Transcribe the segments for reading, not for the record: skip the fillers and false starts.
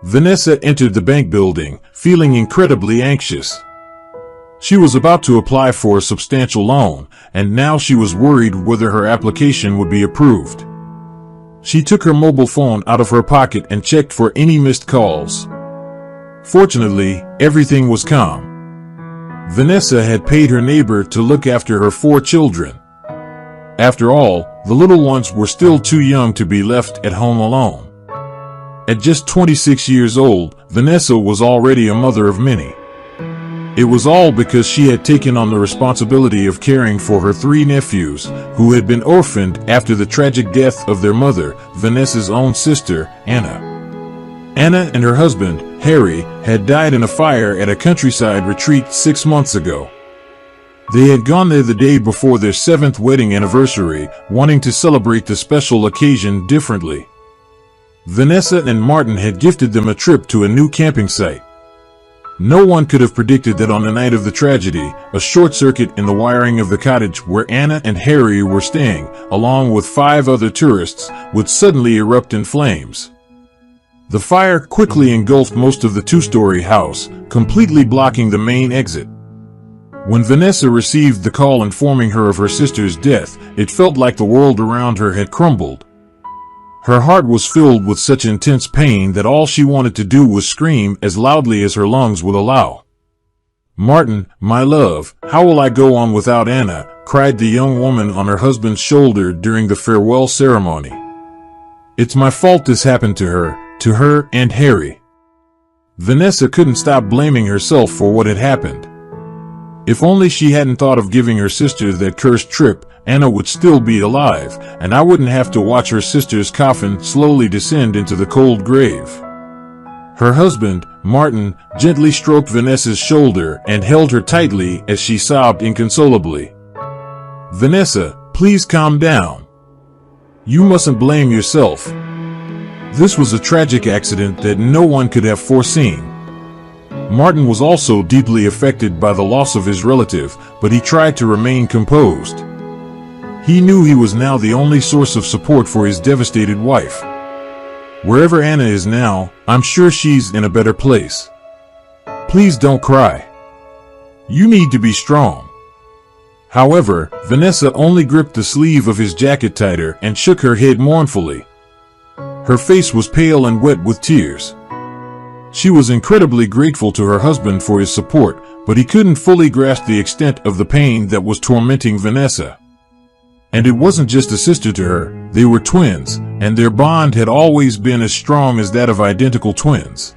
Vanessa entered the bank building, feeling incredibly anxious. She was about to apply for a substantial loan, and now she was worried whether her application would be approved. She took her mobile phone out of her pocket and checked for any missed calls. Fortunately, everything was calm. Vanessa had paid her neighbor to look after her 4 children. After all, the little ones were still too young to be left at home alone. At just 26 years old, Vanessa was already a mother of many. It was all because she had taken on the responsibility of caring for her 3 nephews, who had been orphaned after the tragic death of their mother, Vanessa's own sister, Anna. Anna and her husband, Harry, had died in a fire at a countryside retreat 6 months ago. They had gone there the day before their 7th wedding anniversary, wanting to celebrate the special occasion differently. Vanessa and Martin had gifted them a trip to a new camping site. No one could have predicted that on the night of the tragedy, a short circuit in the wiring of the cottage where Anna and Harry were staying, along with 5 other tourists, would suddenly erupt in flames. The fire quickly engulfed most of the 2-story house, completely blocking the main exit. When Vanessa received the call informing her of her sister's death, it felt like the world around her had crumbled. Her heart was filled with such intense pain that all she wanted to do was scream as loudly as her lungs would allow. "Martin, my love, how will I go on without Anna?" cried the young woman on her husband's shoulder during the farewell ceremony. "It's my fault this happened to her and Harry." Vanessa couldn't stop blaming herself for what had happened. If only she hadn't thought of giving her sister that cursed trip, Anna would still be alive, and I wouldn't have to watch her sister's coffin slowly descend into the cold grave. Her husband, Martin, gently stroked Vanessa's shoulder and held her tightly as she sobbed inconsolably. "Vanessa, please calm down. You mustn't blame yourself. This was a tragic accident that no one could have foreseen." Martin was also deeply affected by the loss of his relative, but he tried to remain composed. He knew he was now the only source of support for his devastated wife. "Wherever Anna is now, I'm sure she's in a better place. Please don't cry. You need to be strong." However, Vanessa only gripped the sleeve of his jacket tighter and shook her head mournfully. Her face was pale and wet with tears. She was incredibly grateful to her husband for his support, but he couldn't fully grasp the extent of the pain that was tormenting Vanessa. And it wasn't just a sister to her, they were twins, and their bond had always been as strong as that of identical twins.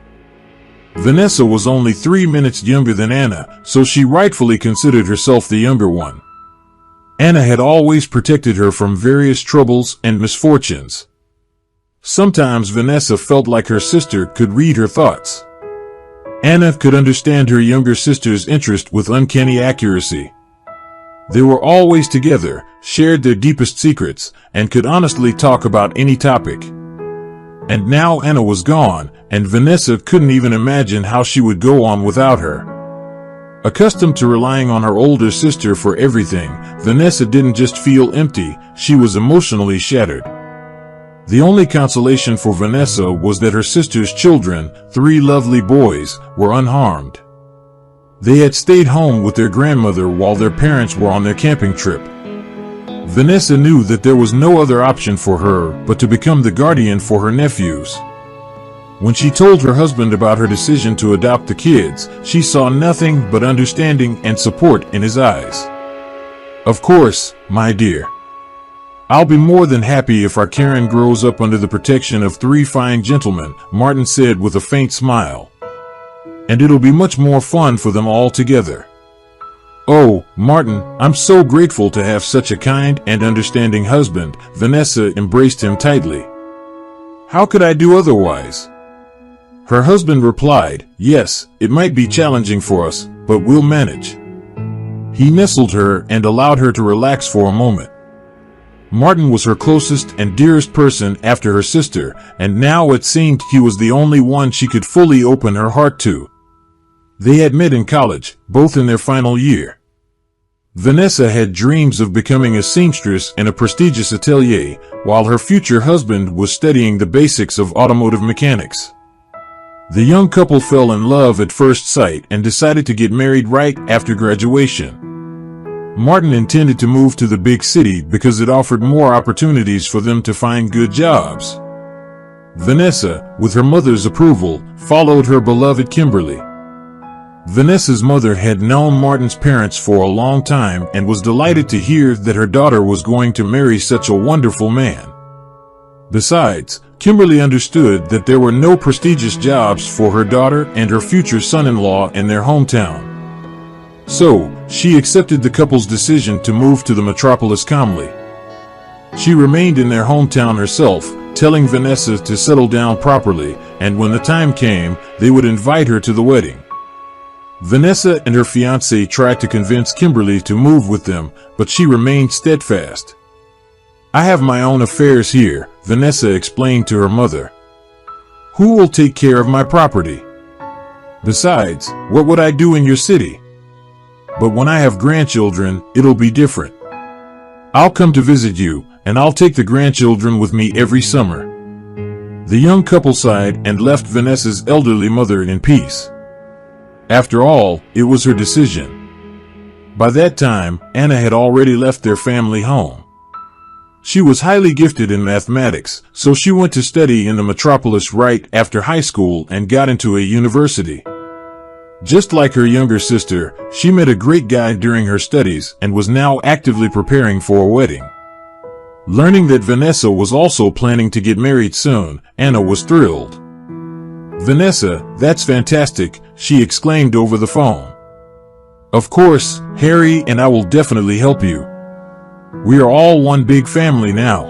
Vanessa was only 3 minutes younger than Anna, so she rightfully considered herself the younger one. Anna had always protected her from various troubles and misfortunes. Sometimes Vanessa felt like her sister could read her thoughts. Anna could understand her younger sister's interest with uncanny accuracy. They were always together, shared their deepest secrets, and could honestly talk about any topic. And now Anna was gone, and Vanessa couldn't even imagine how she would go on without her. Accustomed to relying on her older sister for everything, Vanessa didn't just feel empty, she was emotionally shattered. The only consolation for Vanessa was that her sister's children, 3 lovely boys, were unharmed. They had stayed home with their grandmother while their parents were on their camping trip. Vanessa knew that there was no other option for her but to become the guardian for her nephews. When she told her husband about her decision to adopt the kids, she saw nothing but understanding and support in his eyes. "Of course, my dear. I'll be more than happy if our Karen grows up under the protection of 3 fine gentlemen," Martin said with a faint smile. "And it'll be much more fun for them all together." "Oh, Martin, I'm so grateful to have such a kind and understanding husband." Vanessa embraced him tightly. "How could I do otherwise?" Her husband replied, "Yes, it might be challenging for us, but we'll manage." He nestled her and allowed her to relax for a moment. Martin was her closest and dearest person after her sister, and now it seemed he was the only one she could fully open her heart to. They had met in college, both in their final year. Vanessa had dreams of becoming a seamstress in a prestigious atelier, while her future husband was studying the basics of automotive mechanics. The young couple fell in love at first sight and decided to get married right after graduation. Martin intended to move to the big city because it offered more opportunities for them to find good jobs. Vanessa, with her mother's approval, followed her beloved Kimberly. Vanessa's mother had known Martin's parents for a long time and was delighted to hear that her daughter was going to marry such a wonderful man. Besides, Kimberly understood that there were no prestigious jobs for her daughter and her future son-in-law in their hometown. So, she accepted the couple's decision to move to the metropolis calmly. She remained in their hometown herself, telling Vanessa to settle down properly, and when the time came, they would invite her to the wedding. Vanessa and her fiancé tried to convince Kimberly to move with them, but she remained steadfast. "I have my own affairs here," Vanessa explained to her mother. "Who will take care of my property? Besides, what would I do in your city? But when I have grandchildren, it'll be different. I'll come to visit you, and I'll take the grandchildren with me every summer." The young couple sighed and left Vanessa's elderly mother in peace. After all, it was her decision. By that time, Anna had already left their family home. She was highly gifted in mathematics, so she went to study in the metropolis right after high school and got into a university. Just like her younger sister, she met a great guy during her studies and was now actively preparing for a wedding. Learning that Vanessa was also planning to get married soon, Anna was thrilled. "Vanessa, that's fantastic," she exclaimed over the phone. "Of course, Harry and I will definitely help you. We are all one big family now."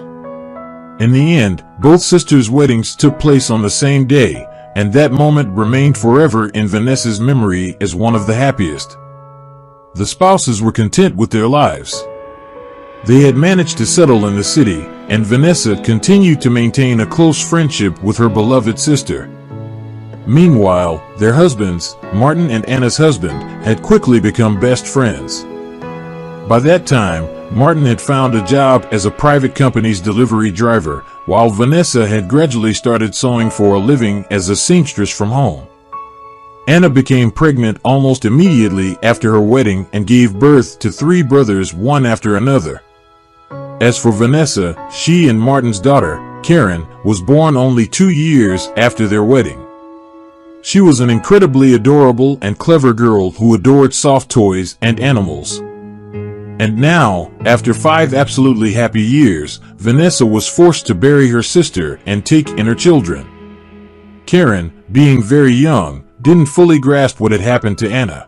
In the end, both sisters' weddings took place on the same day, and that moment remained forever in Vanessa's memory as one of the happiest. The spouses were content with their lives. They had managed to settle in the city, and Vanessa continued to maintain a close friendship with her beloved sister. Meanwhile, their husbands, Martin and Anna's husband, had quickly become best friends. By that time, Martin had found a job as a private company's delivery driver, while Vanessa had gradually started sewing for a living as a seamstress from home. Anna became pregnant almost immediately after her wedding and gave birth to 3 brothers one after another. As for Vanessa, she and Martin's daughter, Karen, was born only 2 years after their wedding. She was an incredibly adorable and clever girl who adored soft toys and animals. And now, after 5 absolutely happy years, Vanessa was forced to bury her sister and take in her children. Karen, being very young, didn't fully grasp what had happened to Anna.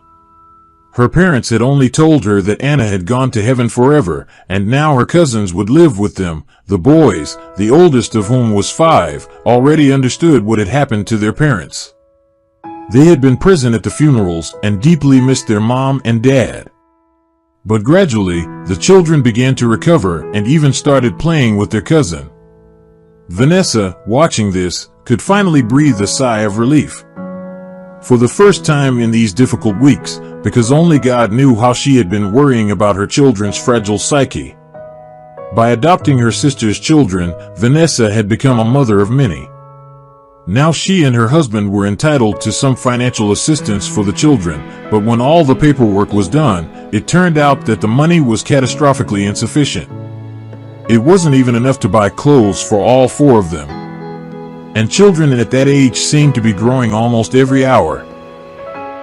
Her parents had only told her that Anna had gone to heaven forever, and now her cousins would live with them. The boys, the oldest of whom was 5, already understood what had happened to their parents. They had been present at the funerals and deeply missed their mom and dad. But gradually, the children began to recover and even started playing with their cousin. Vanessa, watching this, could finally breathe a sigh of relief. For the first time in these difficult weeks, because only God knew how she had been worrying about her children's fragile psyche. By adopting her sister's children, Vanessa had become a mother of many. Now she and her husband were entitled to some financial assistance for the children, but when all the paperwork was done, it turned out that the money was catastrophically insufficient. It wasn't even enough to buy clothes for all 4 of them. And children at that age seemed to be growing almost every hour.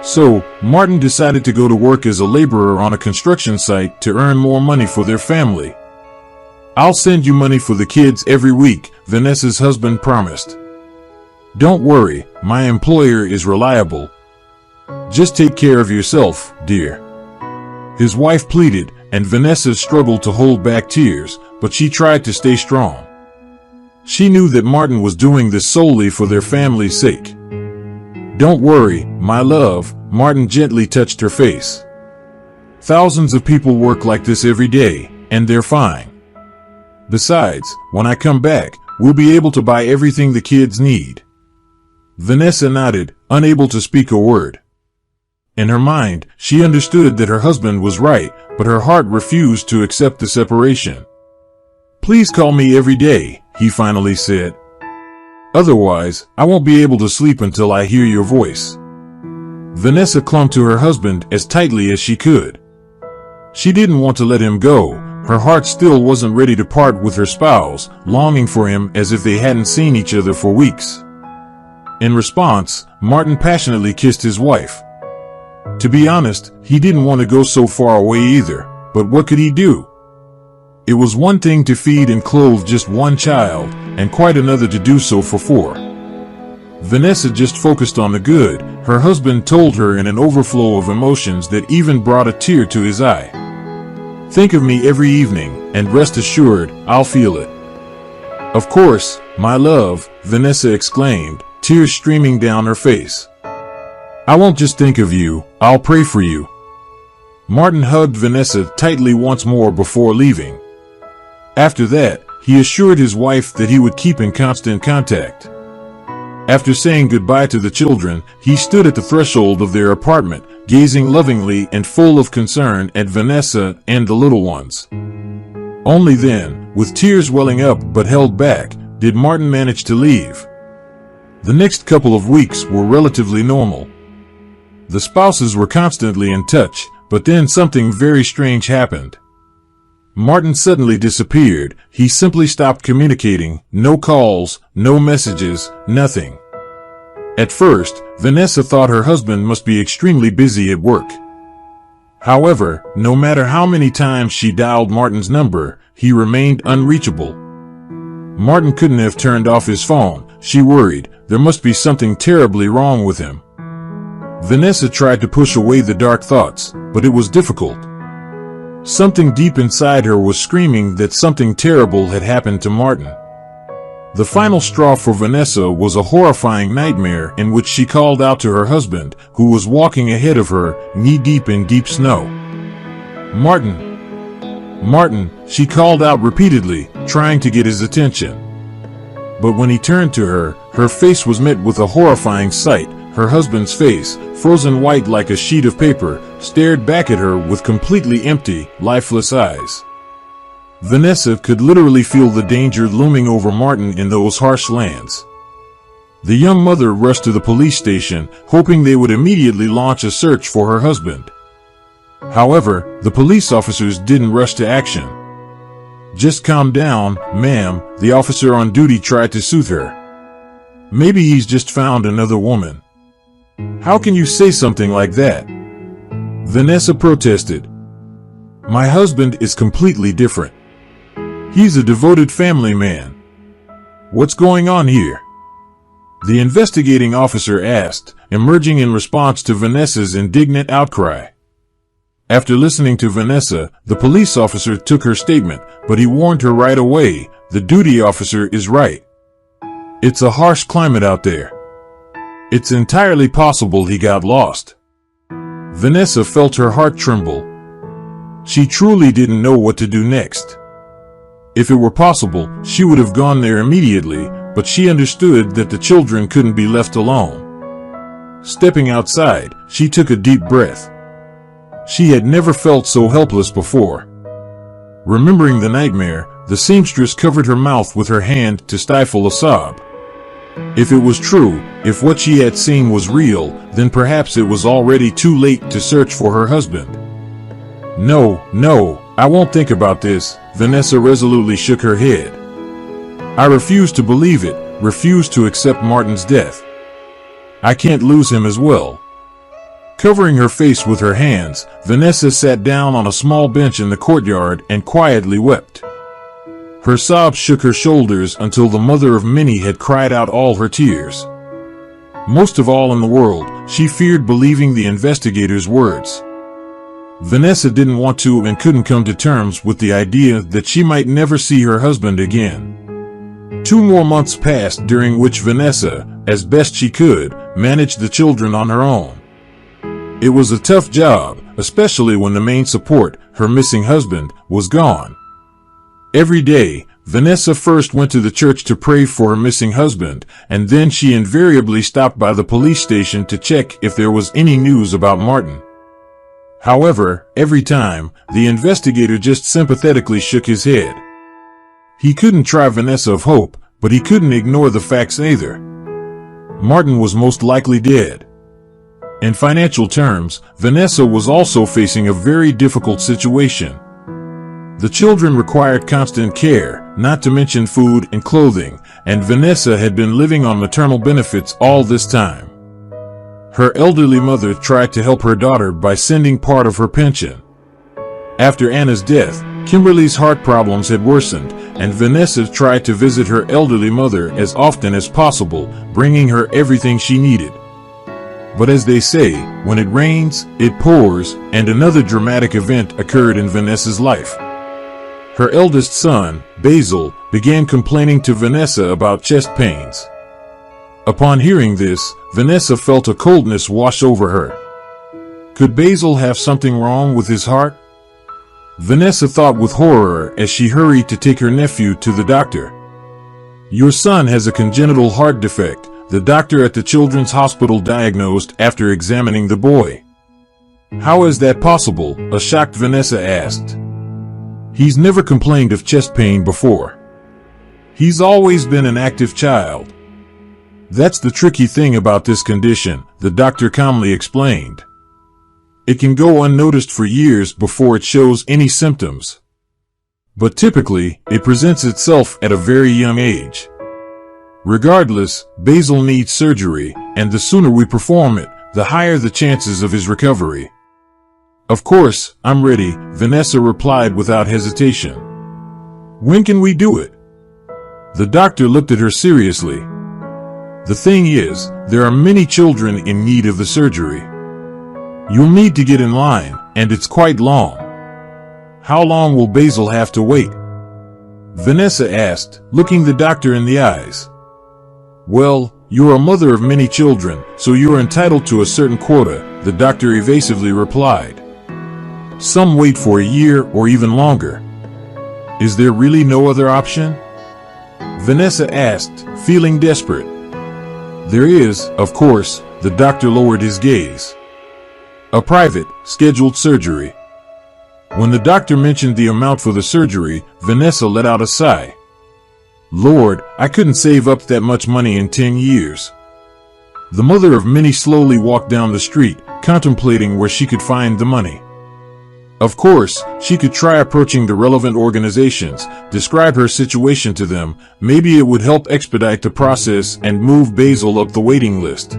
So, Martin decided to go to work as a laborer on a construction site to earn more money for their family. "I'll send you money for the kids every week," Vanessa's husband promised. "Don't worry, my employer is reliable. Just take care of yourself, dear." His wife pleaded, and Vanessa struggled to hold back tears, but she tried to stay strong. She knew that Martin was doing this solely for their family's sake. "Don't worry, my love," Martin gently touched her face. "Thousands of people work like this every day, and they're fine. Besides, when I come back, we'll be able to buy everything the kids need." Vanessa nodded, unable to speak a word. In her mind, she understood that her husband was right, but her heart refused to accept the separation. "Please call me every day," he finally said. Otherwise, I won't be able to sleep until I hear your voice." Vanessa clung to her husband as tightly as she could. She didn't want to let him go. Her heart still wasn't ready to part with her spouse, longing for him as if they hadn't seen each other for weeks. In response, Martin passionately kissed his wife. To be honest, he didn't want to go so far away either, but what could he do? It was one thing to feed and clothe just one child, and quite another to do so for four. Vanessa just focused on the good, her husband told her in an overflow of emotions that even brought a tear to his eye. "Think of me every evening, and rest assured, I'll feel it." "Of course, my love," Vanessa exclaimed, tears streaming down her face. "I won't just think of you, I'll pray for you." Martin hugged Vanessa tightly once more before leaving. After that, he assured his wife that he would keep in constant contact. After saying goodbye to the children, he stood at the threshold of their apartment, gazing lovingly and full of concern at Vanessa and the little ones. Only then, with tears welling up but held back, did Martin manage to leave. The next couple of weeks were relatively normal. The spouses were constantly in touch, but then something very strange happened. Martin suddenly disappeared. He simply stopped communicating, no calls, no messages, nothing. At first, Vanessa thought her husband must be extremely busy at work. However, no matter how many times she dialed Martin's number, he remained unreachable. Martin couldn't have turned off his phone, she worried. There must be something terribly wrong with him. Vanessa tried to push away the dark thoughts, but it was difficult. Something deep inside her was screaming that something terrible had happened to Martin. The final straw for Vanessa was a horrifying nightmare in which she called out to her husband, who was walking ahead of her, knee-deep in deep snow. "Martin! Martin!" she called out repeatedly, trying to get his attention. But when he turned to her, her face was met with a horrifying sight. Her husband's face, frozen white like a sheet of paper, stared back at her with completely empty, lifeless eyes. Vanessa could literally feel the danger looming over Martin in those harsh lands. The young mother rushed to the police station, hoping they would immediately launch a search for her husband. However, the police officers didn't rush to action. "Just calm down, ma'am," the officer on duty tried to soothe her. "Maybe he's just found another woman." "How can you say something like that?" Vanessa protested. "My husband is completely different. He's a devoted family man. What's going on here?" The investigating officer asked, emerging in response to Vanessa's indignant outcry. After listening to Vanessa, the police officer took her statement, but he warned her right away, "The duty officer is right. It's a harsh climate out there. It's entirely possible he got lost." Vanessa felt her heart tremble. She truly didn't know what to do next. If it were possible, she would have gone there immediately, but she understood that the children couldn't be left alone. Stepping outside, she took a deep breath. She had never felt so helpless before. Remembering the nightmare, the seamstress covered her mouth with her hand to stifle a sob. If it was true, if what she had seen was real, then perhaps it was already too late to search for her husband. "No, no, I won't think about this," Vanessa resolutely shook her head. "I refuse to believe it, refuse to accept Martin's death. I can't lose him as well." Covering her face with her hands, Vanessa sat down on a small bench in the courtyard and quietly wept. Her sobs shook her shoulders until the mother of many had cried out all her tears. Most of all in the world, she feared believing the investigators' words. Vanessa didn't want to and couldn't come to terms with the idea that she might never see her husband again. 2 more months passed, during which Vanessa, as best she could, managed the children on her own. It was a tough job, especially when the main support, her missing husband, was gone. Every day, Vanessa first went to the church to pray for her missing husband, and then she invariably stopped by the police station to check if there was any news about Martin. However, every time, the investigator just sympathetically shook his head. He couldn't try Vanessa of hope, But he couldn't ignore the facts either. Martin was most likely dead. In financial terms, Vanessa was also facing a very difficult situation. The children required constant care, not to mention food and clothing, and Vanessa had been living on maternal benefits all this time. Her elderly mother tried to help her daughter by sending part of her pension. After Anna's death, Kimberly's heart problems had worsened, and Vanessa tried to visit her elderly mother as often as possible, bringing her everything she needed. But as they say, when it rains, it pours, and another dramatic event occurred in Vanessa's life. Her eldest son, Basil, began complaining to Vanessa about chest pains. Upon hearing this, Vanessa felt a coldness wash over her. Could Basil have something wrong with his heart? Vanessa thought with horror as she hurried to take her nephew to the doctor. "Your son has a congenital heart defect," the doctor at the children's hospital diagnosed after examining the boy. "How is that possible?" a shocked Vanessa asked. "He's never complained of chest pain before. He's always been an active child." "That's the tricky thing about this condition," the doctor calmly explained. "It can go unnoticed for years before it shows any symptoms. But typically, it presents itself at a very young age. Regardless, Basil needs surgery, and the sooner we perform it, the higher the chances of his recovery." "Of course, I'm ready," Vanessa replied without hesitation. "When can we do it?" The doctor looked at her seriously. "The thing is, there are many children in need of the surgery. You'll need to get in line, and it's quite long." "How long will Basil have to wait?" Vanessa asked, looking the doctor in the eyes. "Well, you're a mother of many children, so you're entitled to a certain quota," the doctor evasively replied. "Some wait for a year or even longer." "Is there really no other option?" Vanessa asked, feeling desperate. "There is, of course," the doctor lowered his gaze. "A private, scheduled surgery." When the doctor mentioned the amount for the surgery, Vanessa let out a sigh. "Lord, I couldn't save up that much money in 10 years. The mother of many slowly walked down the street, contemplating where she could find the money. Of course, she could try approaching the relevant organizations, describe her situation to them. Maybe it would help expedite the process and move Basil up the waiting list.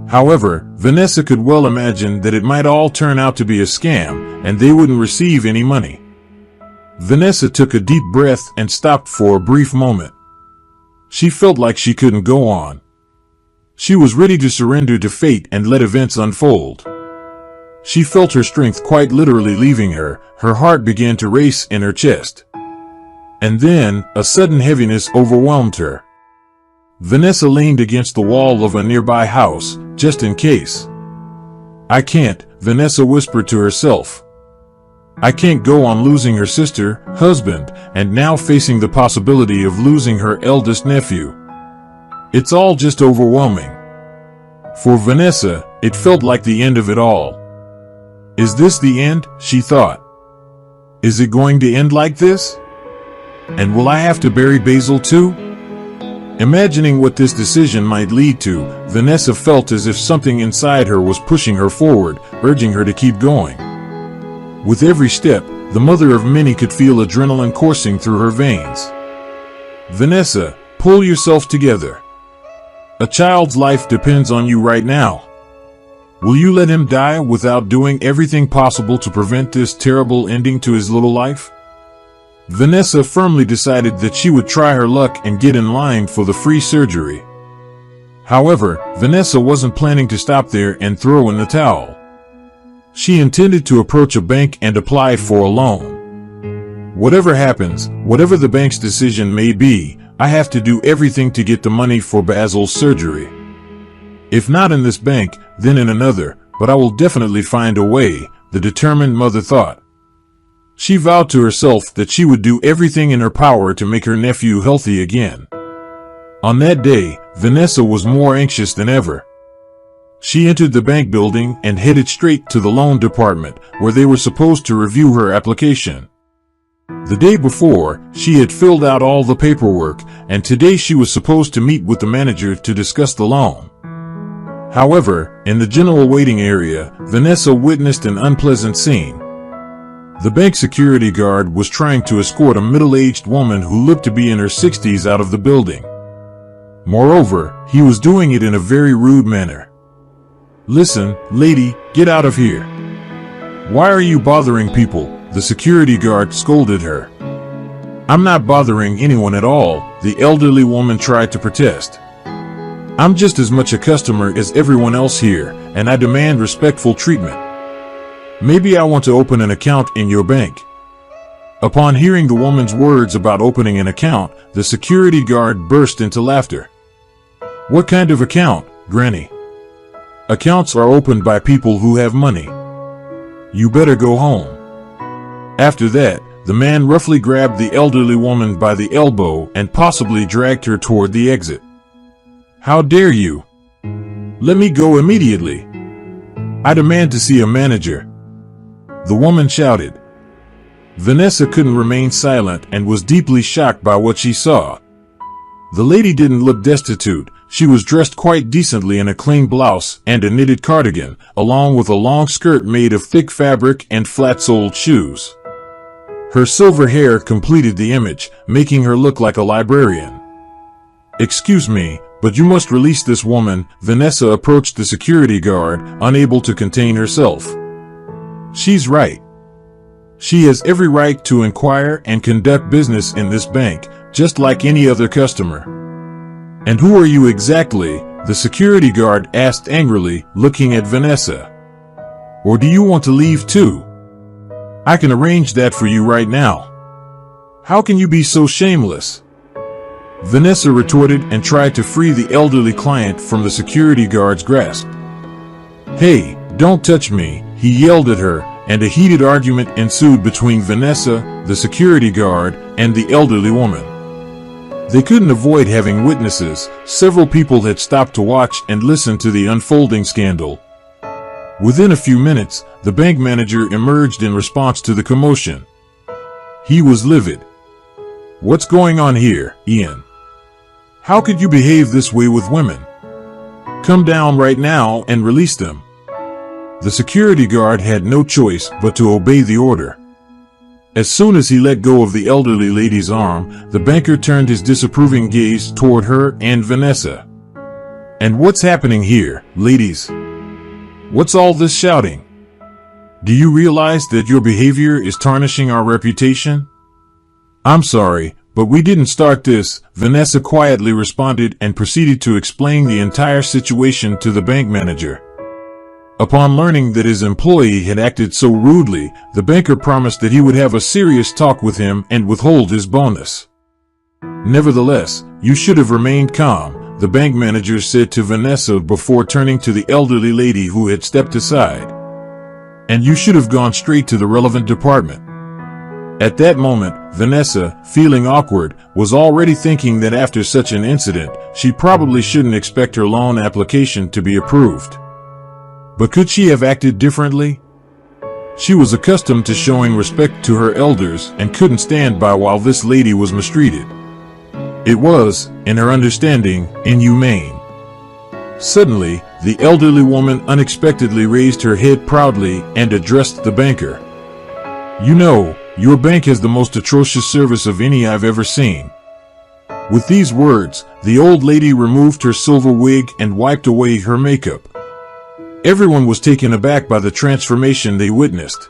However, Vanessa could well imagine that it might all turn out to be a scam, and they wouldn't receive any money. Vanessa took a deep breath and stopped for a brief moment. She felt like she couldn't go on. She was ready to surrender to fate and let events unfold. She felt her strength quite literally leaving her. Her heart began to race in her chest. And then, a sudden heaviness overwhelmed her. Vanessa leaned against the wall of a nearby house, just in case. "I can't," Vanessa whispered to herself. "I can't go on losing her sister, husband, and now facing the possibility of losing her eldest nephew. It's all just overwhelming." For Vanessa, it felt like the end of it all. "Is this the end?" she thought. "Is it going to end like this? And will I have to bury Basil too?" Imagining what this decision might lead to, Vanessa felt as if something inside her was pushing her forward, urging her to keep going. With every step, the mother of many could feel adrenaline coursing through her veins. "Vanessa, pull yourself together. A child's life depends on you right now. Will you let him die without doing everything possible to prevent this terrible ending to his little life?" Vanessa firmly decided that she would try her luck and get in line for the free surgery. However, Vanessa wasn't planning to stop there and throw in the towel. She intended to approach a bank and apply for a loan. "Whatever happens, whatever the bank's decision may be, I have to do everything to get the money for Basil's surgery. If not in this bank, then in another, but I will definitely find a way," the determined mother thought. She vowed to herself that she would do everything in her power to make her nephew healthy again. On that day, Vanessa was more anxious than ever. She entered the bank building and headed straight to the loan department, where they were supposed to review her application. The day before, she had filled out all the paperwork, and today she was supposed to meet with the manager to discuss the loan. However, in the general waiting area, Vanessa witnessed an unpleasant scene. The bank security guard was trying to escort a middle-aged woman who looked to be in her 60s out of the building. Moreover, he was doing it in a very rude manner. "Listen, lady, get out of here. Why are you bothering people?" the security guard scolded her. "I'm not bothering anyone at all," the elderly woman tried to protest. "I'm just as much a customer as everyone else here, and I demand respectful treatment. Maybe I want to open an account in your bank." Upon hearing the woman's words about opening an account, the security guard burst into laughter. "What kind of account, Granny? Accounts are opened by people who have money. You better go home." After that, the man roughly grabbed the elderly woman by the elbow and possibly dragged her toward the exit. "How dare you? Let me go immediately. I demand to see a manager," the woman shouted. Vanessa couldn't remain silent and was deeply shocked by what she saw. The lady didn't look destitute. She was dressed quite decently in a clean blouse and a knitted cardigan, along with a long skirt made of thick fabric and flat-soled shoes. Her silver hair completed the image, making her look like a librarian. "Excuse me, but you must release this woman." Vanessa approached the security guard, unable to contain herself. "She's right. She has every right to inquire and conduct business in this bank, just like any other customer." "And who are you exactly?" the security guard asked angrily, looking at Vanessa. "Or do you want to leave too? I can arrange that for you right now. How can you be so shameless?" Vanessa retorted and tried to free the elderly client from the security guard's grasp. "Hey, don't touch me," he yelled at her, and a heated argument ensued between Vanessa, the security guard, and the elderly woman. They couldn't avoid having witnesses. Several people had stopped to watch and listen to the unfolding scandal. Within a few minutes, the bank manager emerged in response to the commotion. He was livid. "What's going on here, Ian? How could you behave this way with women? Come down right now and release them." The security guard had no choice but to obey the order. As soon as he let go of the elderly lady's arm, the banker turned his disapproving gaze toward her and Vanessa. "And what's happening here, ladies? What's all this shouting? Do you realize that your behavior is tarnishing our reputation?" "I'm sorry, but we didn't start this," Vanessa quietly responded and proceeded to explain the entire situation to the bank manager. Upon learning that his employee had acted so rudely, the banker promised that he would have a serious talk with him and withhold his bonus. "Nevertheless, you should have remained calm," the bank manager said to Vanessa before turning to the elderly lady who had stepped aside. "And you should have gone straight to the relevant department." At that moment, Vanessa, feeling awkward, was already thinking that after such an incident, she probably shouldn't expect her loan application to be approved. But could she have acted differently? She was accustomed to showing respect to her elders and couldn't stand by while this lady was mistreated. It was, in her understanding, inhumane. Suddenly, the elderly woman unexpectedly raised her head proudly and addressed the banker. "You know, your bank has the most atrocious service of any I've ever seen." With these words, the old lady removed her silver wig and wiped away her makeup. Everyone was taken aback by the transformation they witnessed.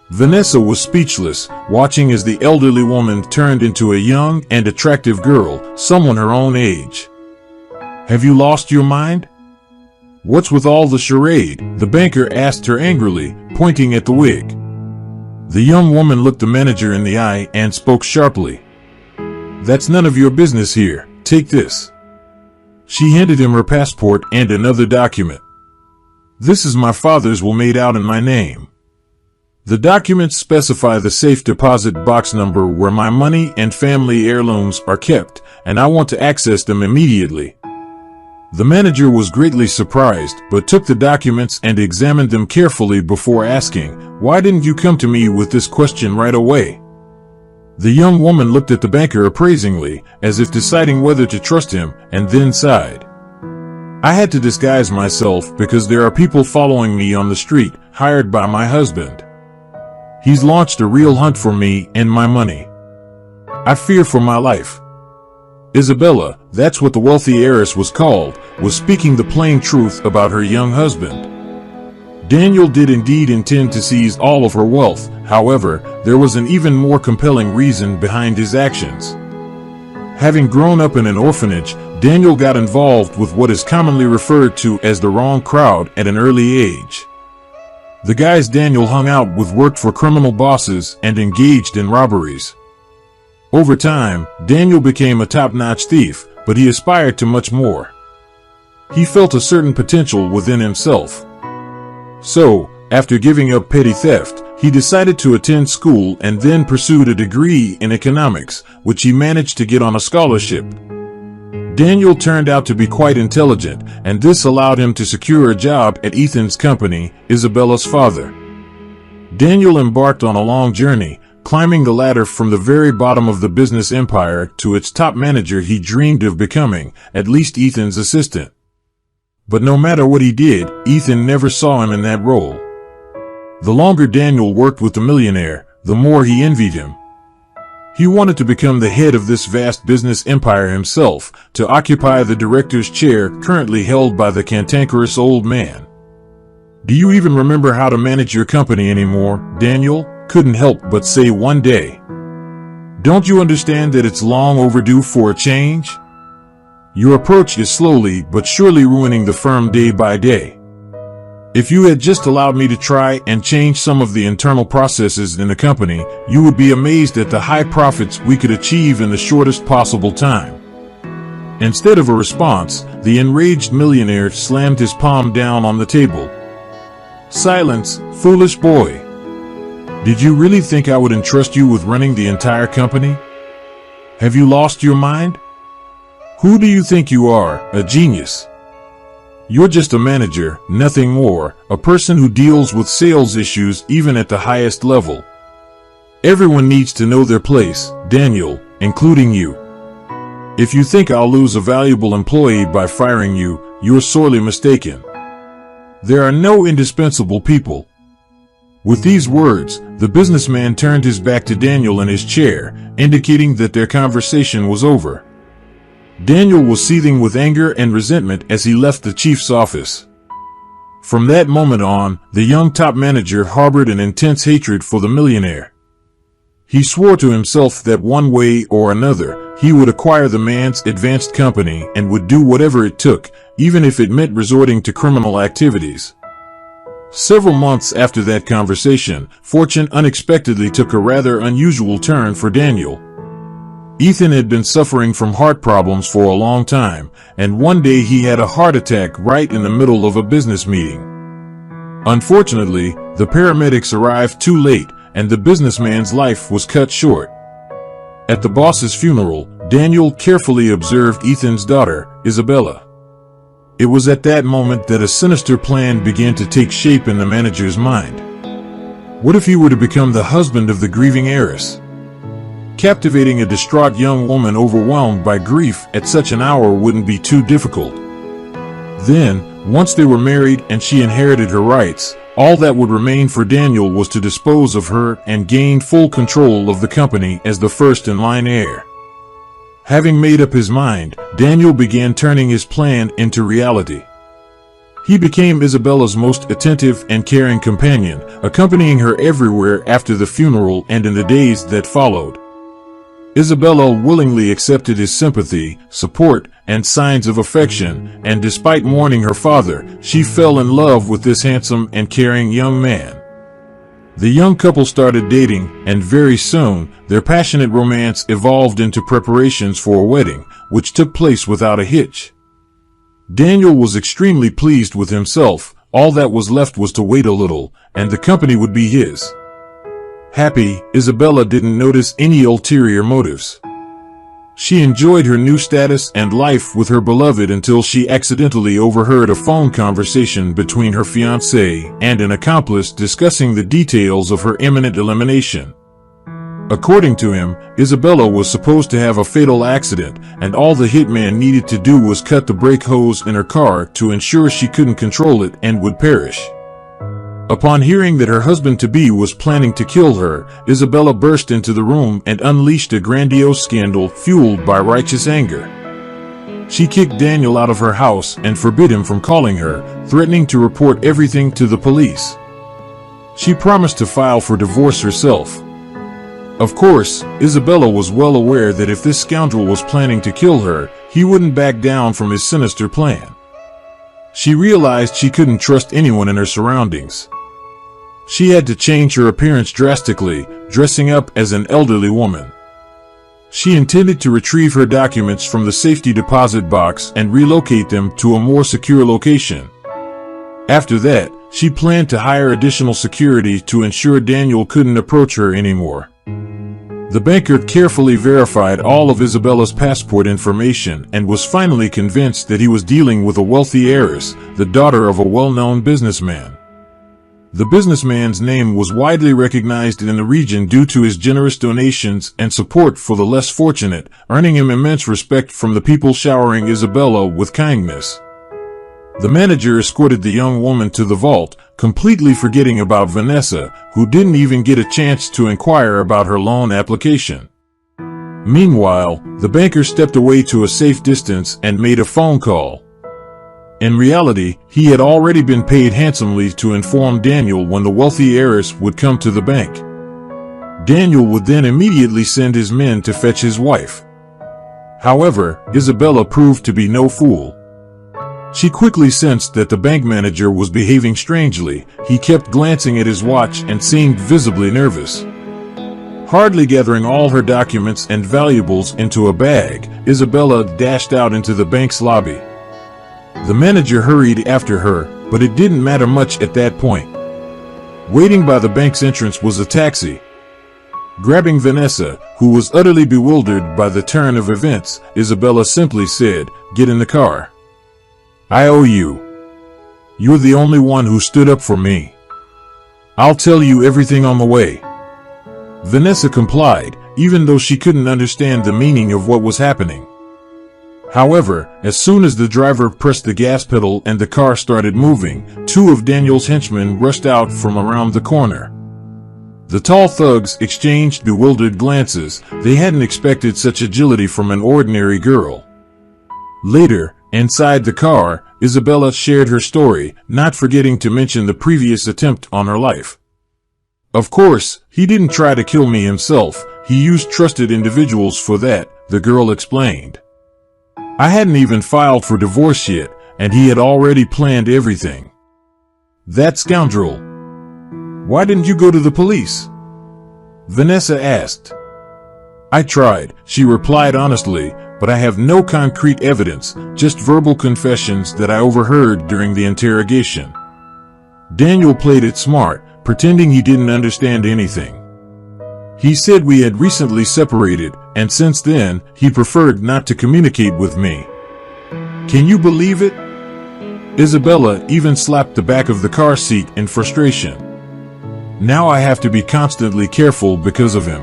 Vanessa was speechless, watching as the elderly woman turned into a young and attractive girl, someone her own age. "Have you lost your mind? What's with all the charade?" the banker asked her angrily, pointing at the wig. The young woman looked the manager in the eye and spoke sharply. "That's none of your business here. Take this." She handed him her passport and another document. "This is my father's will made out in my name. The documents specify the safe deposit box number where my money and family heirlooms are kept, and I want to access them immediately." The manager was greatly surprised, but took the documents and examined them carefully before asking, "Why didn't you come to me with this question right away?" The young woman looked at the banker appraisingly, as if deciding whether to trust him, and then sighed. I had to disguise myself because there are people following me on the street, hired by my husband. He's launched a real hunt for me and my money. I fear for my life. Isabella, that's what the wealthy heiress was called, was speaking the plain truth about her young husband. Daniel did indeed intend to seize all of her wealth. However, there was an even more compelling reason behind his actions. Having grown up in an orphanage, Daniel got involved with what is commonly referred to as the wrong crowd at an early age. The guys Daniel hung out with worked for criminal bosses and engaged in robberies. Over time, Daniel became a top-notch thief, but he aspired to much more. He felt a certain potential within himself. So, after giving up petty theft, he decided to attend school and then pursued a degree in economics, which he managed to get on a scholarship. Daniel turned out to be quite intelligent, and this allowed him to secure a job at Ethan's company, Isabella's father. Daniel embarked on a long journey, climbing the ladder from the very bottom of the business empire to its top manager he dreamed of becoming, at least Ethan's assistant. But no matter what he did, Ethan never saw him in that role. The longer Daniel worked with the millionaire, the more he envied him. He wanted to become the head of this vast business empire himself, to occupy the director's chair currently held by the cantankerous old man. Do you even remember how to manage your company anymore, Daniel? Couldn't help but say one day. Don't you understand that it's long overdue for a change? Your approach is slowly but surely ruining the firm day by day. If you had just allowed me to try and change some of the internal processes in the company, you would be amazed at the high profits we could achieve in the shortest possible time. Instead of a response, the enraged millionaire slammed his palm down on the table. Silence, foolish boy. Did you really think I would entrust you with running the entire company? Have you lost your mind? Who do you think you are, a genius? You're just a manager, nothing more, a person who deals with sales issues even at the highest level. Everyone needs to know their place, Daniel, including you. If you think I'll lose a valuable employee by firing you, you're sorely mistaken. There are no indispensable people. With these words, the businessman turned his back to Daniel in his chair, indicating that their conversation was over. Daniel was seething with anger and resentment as he left the chief's office. From that moment on, the young top manager harbored an intense hatred for the millionaire. He swore to himself that one way or another, he would acquire the man's advanced company and would do whatever it took, even if it meant resorting to criminal activities. Several months after that conversation, fortune unexpectedly took a rather unusual turn for Daniel. Ethan had been suffering from heart problems for a long time, and one day he had a heart attack right in the middle of a business meeting. Unfortunately, the paramedics arrived too late, and the businessman's life was cut short. At the boss's funeral, Daniel carefully observed Ethan's daughter, Isabella. It was at that moment that a sinister plan began to take shape in the manager's mind. What if he were to become the husband of the grieving heiress? Captivating a distraught young woman overwhelmed by grief at such an hour wouldn't be too difficult. Then, once they were married and she inherited her rights, all that would remain for Daniel was to dispose of her and gain full control of the company as the first-in-line heir. Having made up his mind, Daniel began turning his plan into reality. He became Isabella's most attentive and caring companion, accompanying her everywhere after the funeral and in the days that followed. Isabella willingly accepted his sympathy, support, and signs of affection, and despite mourning her father, she fell in love with this handsome and caring young man. The young couple started dating, and very soon, their passionate romance evolved into preparations for a wedding, which took place without a hitch. Daniel was extremely pleased with himself. All that was left was to wait a little, and the company would be his. Happy, Isabella didn't notice any ulterior motives. She enjoyed her new status and life with her beloved until she accidentally overheard a phone conversation between her fiancé and an accomplice discussing the details of her imminent elimination. According to him, Isabella was supposed to have a fatal accident, and all the hitman needed to do was cut the brake hose in her car to ensure she couldn't control it and would perish. Upon hearing that her husband-to-be was planning to kill her, Isabella burst into the room and unleashed a grandiose scandal fueled by righteous anger. She kicked Daniel out of her house and forbid him from calling her, threatening to report everything to the police. She promised to file for divorce herself. Of course, Isabella was well aware that if this scoundrel was planning to kill her, he wouldn't back down from his sinister plan. She realized she couldn't trust anyone in her surroundings. She had to change her appearance drastically, dressing up as an elderly woman. She intended to retrieve her documents from the safety deposit box and relocate them to a more secure location. After that, she planned to hire additional security to ensure Daniel couldn't approach her anymore. The banker carefully verified all of Isabella's passport information and was finally convinced that he was dealing with a wealthy heiress, the daughter of a well-known businessman. The businessman's name was widely recognized in the region due to his generous donations and support for the less fortunate, earning him immense respect from the people showering Isabella with kindness. The manager escorted the young woman to the vault, completely forgetting about Vanessa, who didn't even get a chance to inquire about her loan application. Meanwhile, the banker stepped away to a safe distance and made a phone call. In reality, he had already been paid handsomely to inform Daniel when the wealthy heiress would come to the bank. Daniel would then immediately send his men to fetch his wife. However, Isabella proved to be no fool. She quickly sensed that the bank manager was behaving strangely. He kept glancing at his watch and seemed visibly nervous. Hardly gathering all her documents and valuables into a bag, Isabella dashed out into the bank's lobby. The manager hurried after her, but it didn't matter much at that point. Waiting by the bank's entrance was a taxi. Grabbing Vanessa, who was utterly bewildered by the turn of events, Isabella simply said, "Get in the car. I owe you. You're the only one who stood up for me. I'll tell you everything on the way." Vanessa complied, even though she couldn't understand the meaning of what was happening. However, as soon as the driver pressed the gas pedal and the car started moving, two of Daniel's henchmen rushed out from around the corner. The tall thugs exchanged bewildered glances. They hadn't expected such agility from an ordinary girl. Later, inside the car, Isabella shared her story, not forgetting to mention the previous attempt on her life. "Of course, he didn't try to kill me himself. He used trusted individuals for that," the girl explained. "I hadn't even filed for divorce yet, and he had already planned everything. That scoundrel. Why didn't you go to the police?" Vanessa asked. "I tried," she replied honestly, "but I have no concrete evidence, just verbal confessions that I overheard during the interrogation." Daniel played it smart, pretending he didn't understand anything. He said we had recently separated, and since then, he preferred not to communicate with me. Can you believe it? Isabella even slapped the back of the car seat in frustration. Now I have to be constantly careful because of him.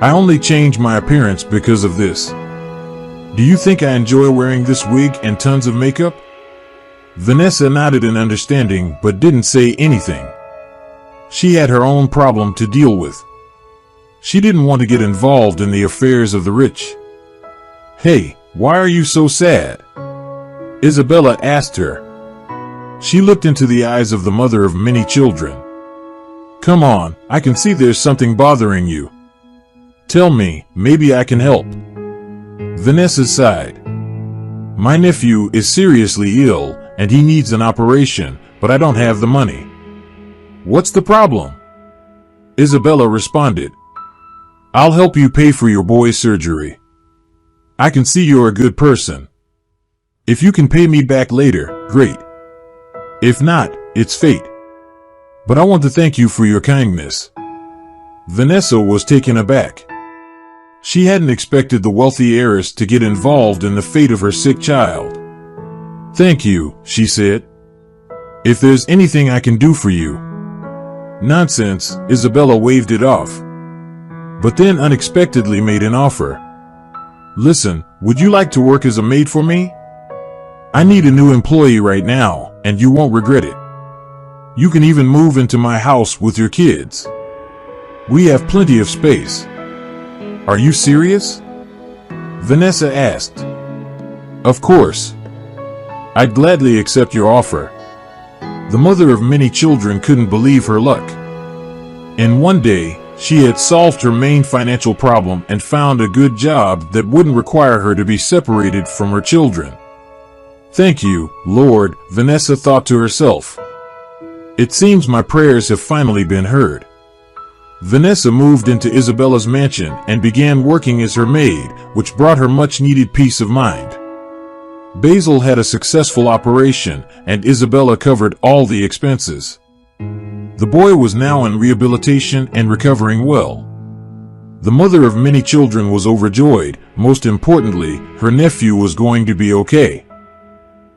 I only change my appearance because of this. Do you think I enjoy wearing this wig and tons of makeup? Vanessa nodded in understanding but didn't say anything. She had her own problem to deal with. She didn't want to get involved in the affairs of the rich. "Hey, why are you so sad?" Isabella asked her. She looked into the eyes of the mother of many children. "Come on, I can see there's something bothering you. Tell me, maybe I can help." Vanessa sighed. "My nephew is seriously ill, and he needs an operation, but I don't have the money." "What's the problem?" Isabella responded. "I'll help you pay for your boy's surgery. I can see you're a good person. If you can pay me back later, great. If not, it's fate. But I want to thank you for your kindness." Vanessa was taken aback. She hadn't expected the wealthy heiress to get involved in the fate of her sick child. "Thank you," she said. "If there's anything I can do for you." "Nonsense," Isabella waved it off. but then unexpectedly made an offer. "Listen, would you like to work as a maid for me? I need a new employee right now, and you won't regret it. You can even move into my house with your kids. We have plenty of space." "Are you serious?" Vanessa asked. "Of course. I'd gladly accept your offer." The mother of many children couldn't believe her luck. In one day, she had solved her main financial problem and found a good job that wouldn't require her to be separated from her children. "Thank you, Lord," Vanessa thought to herself. "It seems my prayers have finally been heard." Vanessa moved into Isabella's mansion and began working as her maid, which brought her much-needed peace of mind. Basil had a successful operation, and Isabella covered all the expenses. The boy was now in rehabilitation and recovering well. The mother of many children was overjoyed. Most importantly, her nephew was going to be okay.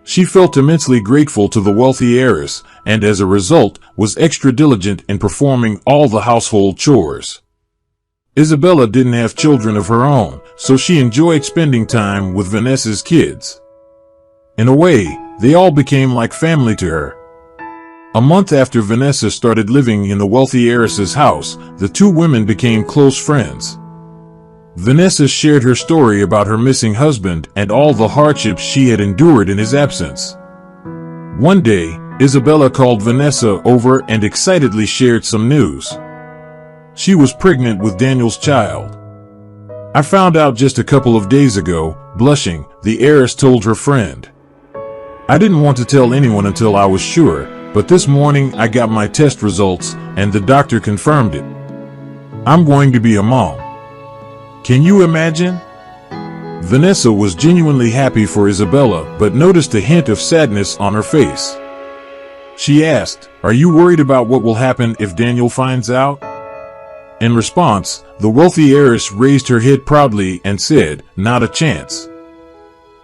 She felt immensely grateful to the wealthy heiress, and as a result, was extra diligent in performing all the household chores. Isabella didn't have children of her own, so she enjoyed spending time with Vanessa's kids. In a way, they all became like family to her. A month after Vanessa started living in the wealthy heiress's house, the two women became close friends. Vanessa shared her story about her missing husband and all the hardships she had endured in his absence. One day, Isabella called Vanessa over and excitedly shared some news. She was pregnant with Daniel's child. "I found out just a couple of days ago," blushing, the heiress told her friend. "I didn't want to tell anyone until I was sure, but this morning I got my test results and the doctor confirmed it. I'm going to be a mom." Can you imagine? Vanessa was genuinely happy for Isabella, but noticed a hint of sadness on her face. She asked, "Are you worried about what will happen if Daniel finds out?" In response, the wealthy heiress raised her head proudly and said, "Not a chance.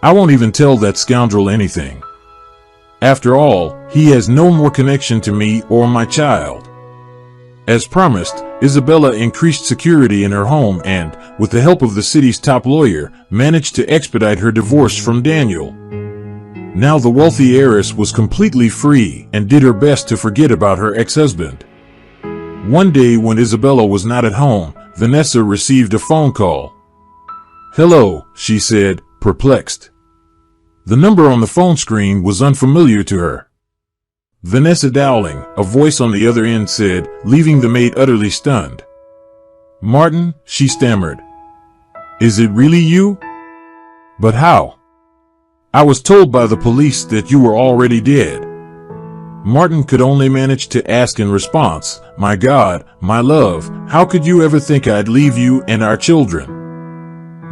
I won't even tell that scoundrel anything. After all, he has no more connection to me or my child." As promised, Isabella increased security in her home and, with the help of the city's top lawyer, managed to expedite her divorce from Daniel. Now the wealthy heiress was completely free and did her best to forget about her ex-husband. One day when Isabella was not at home, Vanessa received a phone call. "Hello," she said, perplexed. The number on the phone screen was unfamiliar to her. "Vanessa Dowling," a voice on the other end said, leaving the maid utterly stunned. "Martin," she stammered. "Is it really you? But how? I was told by the police that you were already dead." Martin could only manage to ask in response, "My God, my love, how could you ever think I'd leave you and our children?"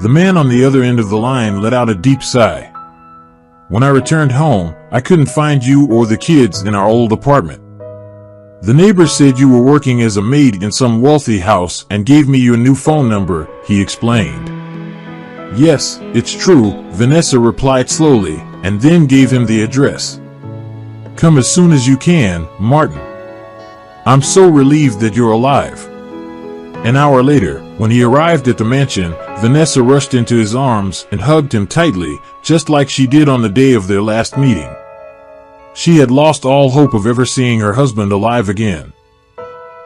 The man on the other end of the line let out a deep sigh. "When I returned home, I couldn't find you or the kids in our old apartment. The neighbors said you were working as a maid in some wealthy house and gave me your new phone number," he explained. "Yes, it's true," Vanessa replied slowly, and then gave him the address. "Come as soon as you can, Martin. I'm so relieved that you're alive." An hour later, when he arrived at the mansion, Vanessa rushed into his arms and hugged him tightly, just like she did on the day of their last meeting. She had lost all hope of ever seeing her husband alive again.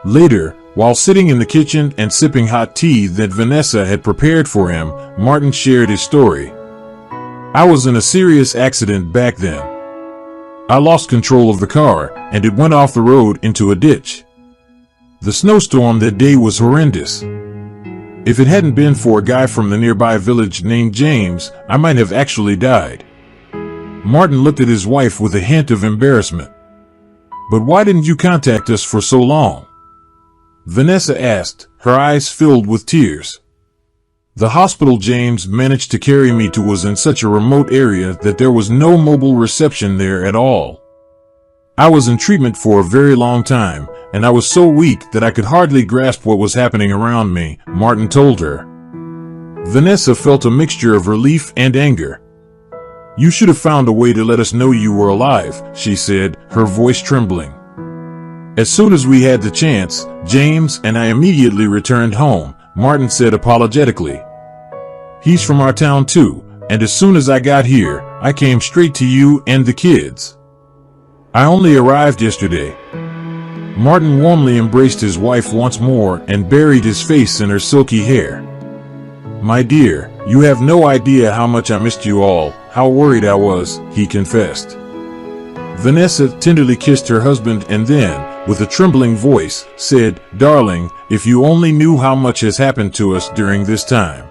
Later, while sitting in the kitchen and sipping hot tea that Vanessa had prepared for him, Martin shared his story. "I was in a serious accident back then. I lost control of the car, and it went off the road into a ditch. The snowstorm that day was horrendous. If it hadn't been for a guy from the nearby village named James, I might have actually died." Martin looked at his wife with a hint of embarrassment. "But why didn't you contact us for so long?" Vanessa asked, her eyes filled with tears. "The hospital James managed to carry me to was in such a remote area that there was no mobile reception there at all. I was in treatment for a very long time, and I was so weak that I could hardly grasp what was happening around me," Martin told her. Vanessa felt a mixture of relief and anger. "You should have found a way to let us know you were alive," she said, her voice trembling. "As soon as we had the chance, James and I immediately returned home," Martin said apologetically. "He's from our town too, and as soon as I got here, I came straight to you and the kids. I only arrived yesterday." Martin warmly embraced his wife once more and buried his face in her silky hair. "My dear, you have no idea how much I missed you all, how worried I was," he confessed. Vanessa tenderly kissed her husband and then, with a trembling voice, said, "Darling, if you only knew how much has happened to us during this time."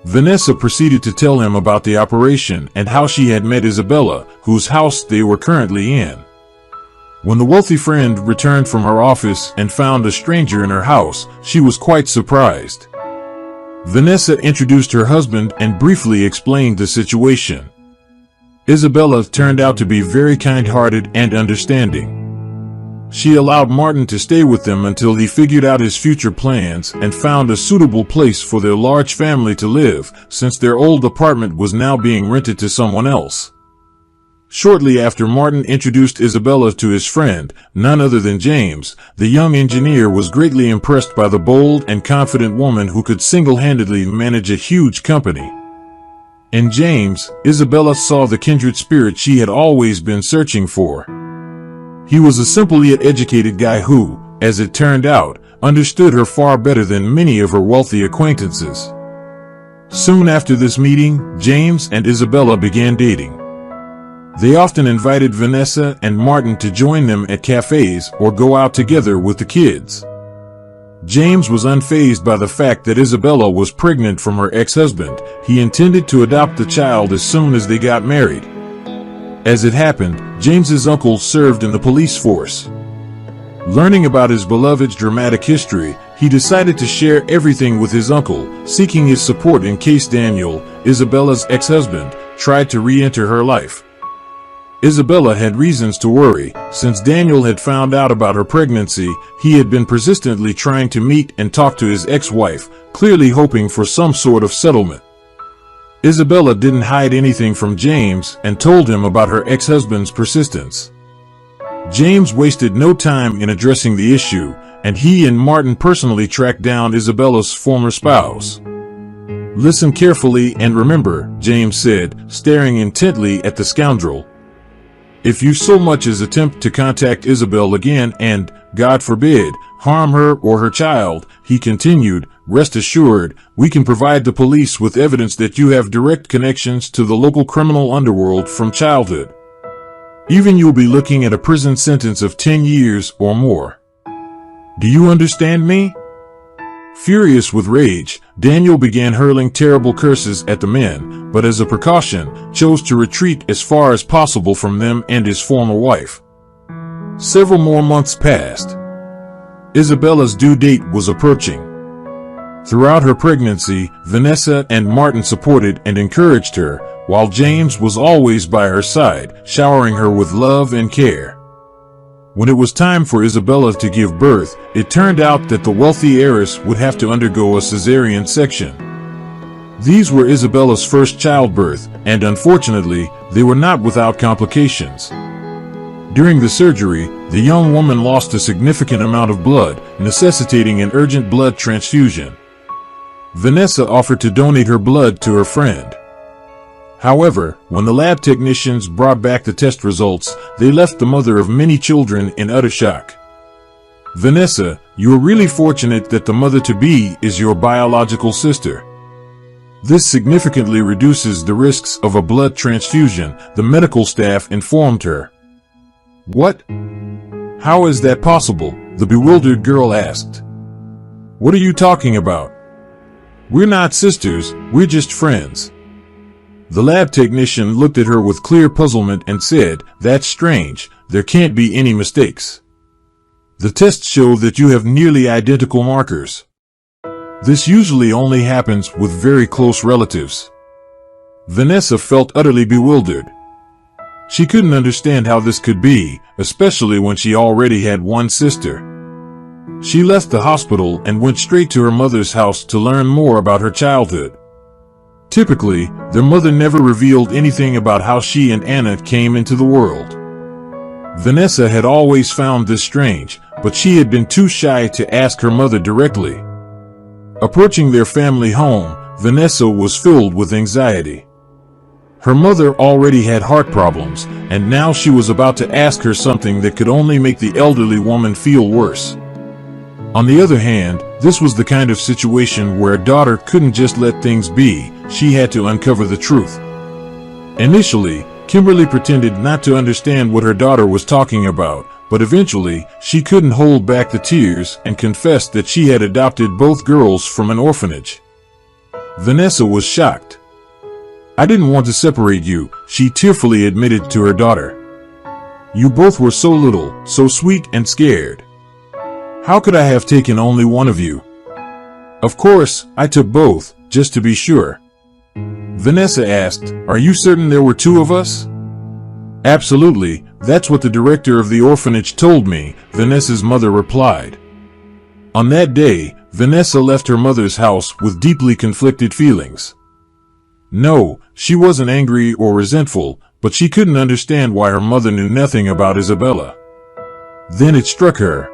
Vanessa proceeded to tell him about the operation and how she had met Isabella, whose house they were currently in. When the wealthy friend returned from her office and found a stranger in her house, she was quite surprised. Vanessa introduced her husband and briefly explained the situation. Isabella turned out to be very kind-hearted and understanding. She allowed Martin to stay with them until he figured out his future plans and found a suitable place for their large family to live, since their old apartment was now being rented to someone else. Shortly after Martin introduced Isabella to his friend, none other than James, the young engineer was greatly impressed by the bold and confident woman who could single-handedly manage a huge company. In James, Isabella saw the kindred spirit she had always been searching for. He was a simple yet educated guy who, as it turned out, understood her far better than many of her wealthy acquaintances. Soon after this meeting, James and Isabella began dating. They often invited Vanessa and Martin to join them at cafes or go out together with the kids. James was unfazed by the fact that Isabella was pregnant from her ex-husband. He intended to adopt the child as soon as they got married. As it happened, James's uncle served in the police force. Learning about his beloved's dramatic history, he decided to share everything with his uncle, seeking his support in case Daniel, Isabella's ex-husband, tried to re-enter her life. Isabella had reasons to worry. Since Daniel had found out about her pregnancy, he had been persistently trying to meet and talk to his ex-wife, clearly hoping for some sort of settlement. Isabella didn't hide anything from James and told him about her ex-husband's persistence. James wasted no time in addressing the issue, and he and Martin personally tracked down Isabella's former spouse. "Listen carefully and remember," James said, staring intently at the scoundrel. "If you so much as attempt to contact Isabel again and, God forbid, harm her or her child," he continued, "rest assured, we can provide the police with evidence that you have direct connections to the local criminal underworld from childhood. Even you'll be looking at a prison sentence of 10 years or more. Do you understand me?" Furious with rage, Daniel began hurling terrible curses at the men, but as a precaution, chose to retreat as far as possible from them and his former wife. Several more months passed. Isabella's due date was approaching. Throughout her pregnancy, Vanessa and Martin supported and encouraged her, while James was always by her side, showering her with love and care. When it was time for Isabella to give birth, it turned out that the wealthy heiress would have to undergo a cesarean section. These were Isabella's first childbirth, and unfortunately, they were not without complications. During the surgery, the young woman lost a significant amount of blood, necessitating an urgent blood transfusion. Vanessa offered to donate her blood to her friend. However, when the lab technicians brought back the test results, they left the mother of many children in utter shock. "Vanessa, you are really fortunate that the mother-to-be is your biological sister. This significantly reduces the risks of a blood transfusion," the medical staff informed her. "What? How is that possible?" the bewildered girl asked. "What are you talking about? We're not sisters, we're just friends." The lab technician looked at her with clear puzzlement and said, "That's strange, there can't be any mistakes. The tests show that you have nearly identical markers. This usually only happens with very close relatives." Vanessa felt utterly bewildered. She couldn't understand how this could be, especially when she already had one sister. She left the hospital and went straight to her mother's house to learn more about her childhood. Typically, their mother never revealed anything about how she and Anna came into the world. Vanessa had always found this strange, but she had been too shy to ask her mother directly. Approaching their family home, Vanessa was filled with anxiety. Her mother already had heart problems, and now she was about to ask her something that could only make the elderly woman feel worse. On the other hand, this was the kind of situation where a daughter couldn't just let things be, she had to uncover the truth. Initially, Kimberly pretended not to understand what her daughter was talking about, but eventually, she couldn't hold back the tears and confessed that she had adopted both girls from an orphanage. Vanessa was shocked. "I didn't want to separate you," she tearfully admitted to her daughter. "You both were so little, so sweet and scared. How could I have taken only one of you? Of course, I took both, just to be sure." Vanessa asked, "Are you certain there were two of us?" "Absolutely, that's what the director of the orphanage told me," Vanessa's mother replied. On that day, Vanessa left her mother's house with deeply conflicted feelings. No, she wasn't angry or resentful, but she couldn't understand why her mother knew nothing about Isabella. Then it struck her.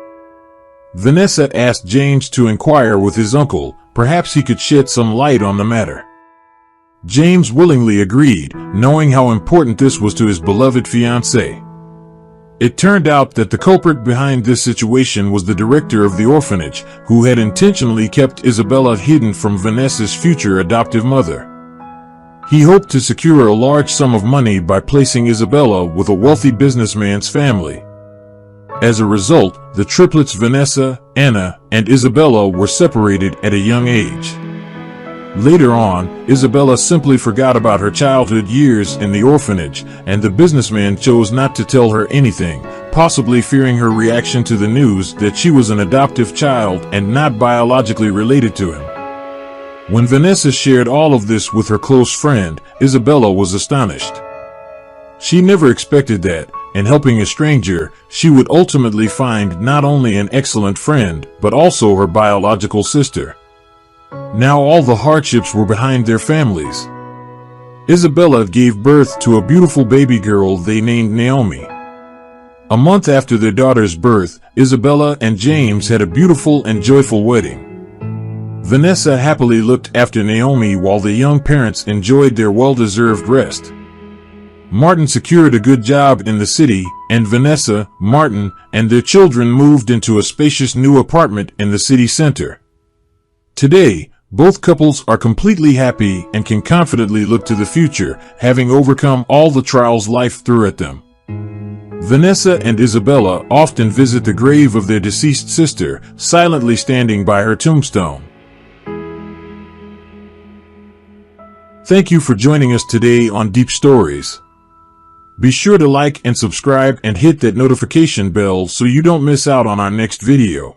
Vanessa asked James to inquire with his uncle, perhaps he could shed some light on the matter. James willingly agreed, knowing how important this was to his beloved fiancée. It turned out that the culprit behind this situation was the director of the orphanage, who had intentionally kept Isabella hidden from Vanessa's future adoptive mother. He hoped to secure a large sum of money by placing Isabella with a wealthy businessman's family. As a result, the triplets Vanessa, Anna, and Isabella were separated at a young age. Later on, Isabella simply forgot about her childhood years in the orphanage, and the businessman chose not to tell her anything, possibly fearing her reaction to the news that she was an adoptive child and not biologically related to him. When Vanessa shared all of this with her close friend, Isabella was astonished. She never expected that, in helping a stranger, she would ultimately find not only an excellent friend, but also her biological sister. Now all the hardships were behind their families. Isabella gave birth to a beautiful baby girl they named Naomi. A month after their daughter's birth, Isabella and James had a beautiful and joyful wedding. Vanessa happily looked after Naomi while the young parents enjoyed their well-deserved rest. Martin secured a good job in the city, and Vanessa, Martin, and their children moved into a spacious new apartment in the city center. Today, both couples are completely happy and can confidently look to the future, having overcome all the trials life threw at them. Vanessa and Isabella often visit the grave of their deceased sister, silently standing by her tombstone. Thank you for joining us today on Deep Stories. Be sure to like and subscribe and hit that notification bell so you don't miss out on our next video.